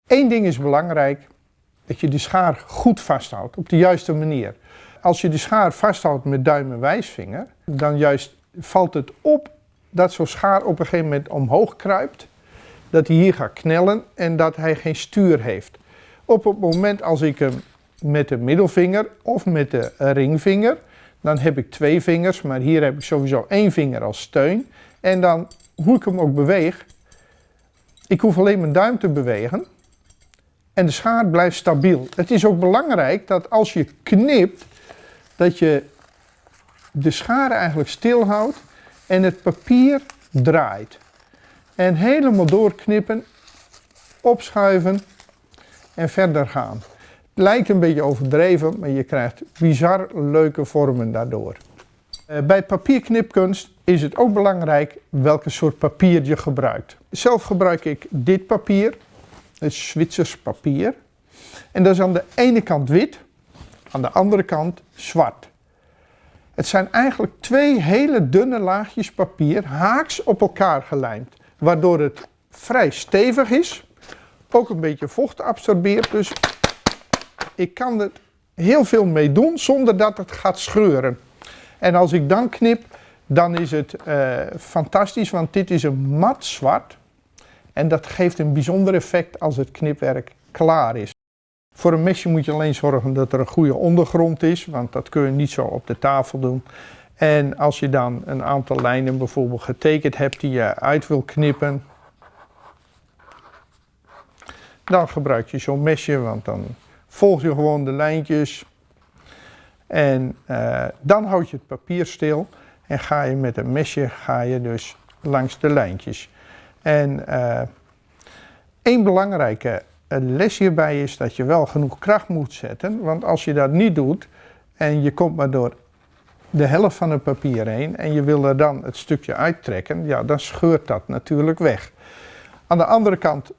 Eén ding is belangrijk, dat je de schaar goed vasthoudt, op de juiste manier. Als je de schaar vasthoudt met duim en wijsvinger, dan juist valt het op dat zo'n schaar op een gegeven moment omhoog kruipt, dat hij hier gaat knellen en dat hij geen stuur heeft. Op het moment als ik hem met de middelvinger of met de ringvinger, dan heb ik 2 vingers, maar hier heb ik sowieso 1 vinger als steun. En dan, hoe ik hem ook beweeg, ik hoef alleen mijn duim te bewegen en de schaar blijft stabiel. Het is ook belangrijk dat als je knipt, dat je de schaar eigenlijk stilhoudt en het papier draait. En helemaal doorknippen, opschuiven en verder gaan. Het lijkt een beetje overdreven, maar je krijgt bizar leuke vormen daardoor. Bij papierknipkunst is het ook belangrijk welke soort papier je gebruikt. Zelf gebruik ik dit papier, het Zwitsers papier. En dat is aan de ene kant wit, aan de andere kant zwart. Het zijn eigenlijk 2 hele dunne laagjes papier, haaks op elkaar gelijmd. Waardoor het vrij stevig is, ook een beetje vocht absorbeert. Dus ik kan er heel veel mee doen zonder dat het gaat scheuren. En als ik dan knip, dan is het fantastisch, want dit is een mat zwart. En dat geeft een bijzonder effect als het knipwerk klaar is. Voor een mesje moet je alleen zorgen dat er een goede ondergrond is, want dat kun je niet zo op de tafel doen. En als je dan een aantal lijnen bijvoorbeeld getekend hebt die je uit wil knippen, dan gebruik je zo'n mesje, want dan volg je gewoon de lijntjes. En dan houd je het papier stil en ga je met een mesje dus langs de lijntjes. En één belangrijke les hierbij is dat je wel genoeg kracht moet zetten, want als je dat niet doet en je komt maar door de helft van het papier heen en je wil er dan het stukje uittrekken, ja, dan scheurt dat natuurlijk weg. Aan de andere kant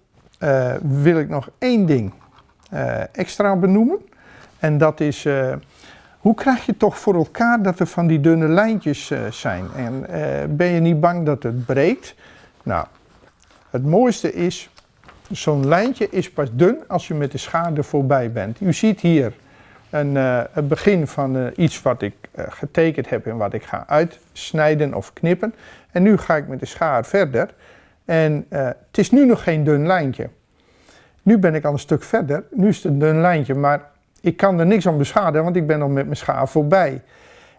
wil ik nog één ding extra benoemen en dat is hoe krijg je toch voor elkaar dat er van die dunne lijntjes zijn en ben je niet bang dat het breekt? Nou, het mooiste is, zo'n lijntje is pas dun als je met de schaar er voorbij bent. U ziet hier het begin van iets wat ik getekend heb en wat ik ga uitsnijden of knippen. En nu ga ik met de schaar verder en het is nu nog geen dun lijntje. Nu ben ik al een stuk verder, nu is het een dun lijntje, maar ik kan er niks aan beschadigen, want ik ben al met mijn schaar voorbij.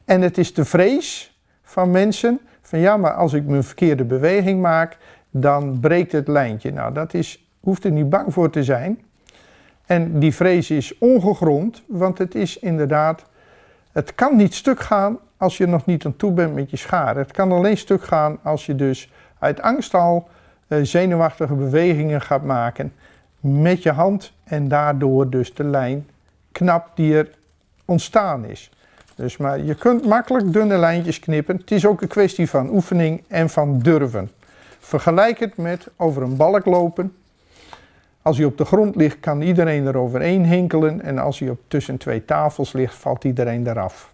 En het is de vrees van mensen van ja, maar als ik mijn verkeerde beweging maak, dan breekt het lijntje. Nou, hoeft er niet bang voor te zijn. En die vrees is ongegrond, want het is inderdaad, het kan niet stuk gaan als je nog niet aan toe bent met je schaar. Het kan alleen stuk gaan als je dus uit angst al zenuwachtige bewegingen gaat maken met je hand en daardoor dus de lijn knapt die er ontstaan is. Dus maar je kunt makkelijk dunne lijntjes knippen. Het is ook een kwestie van oefening en van durven. Vergelijk het met over een balk lopen. Als hij op de grond ligt, kan iedereen er overheen hinkelen. En als hij tussen 2 tafels ligt, valt iedereen eraf.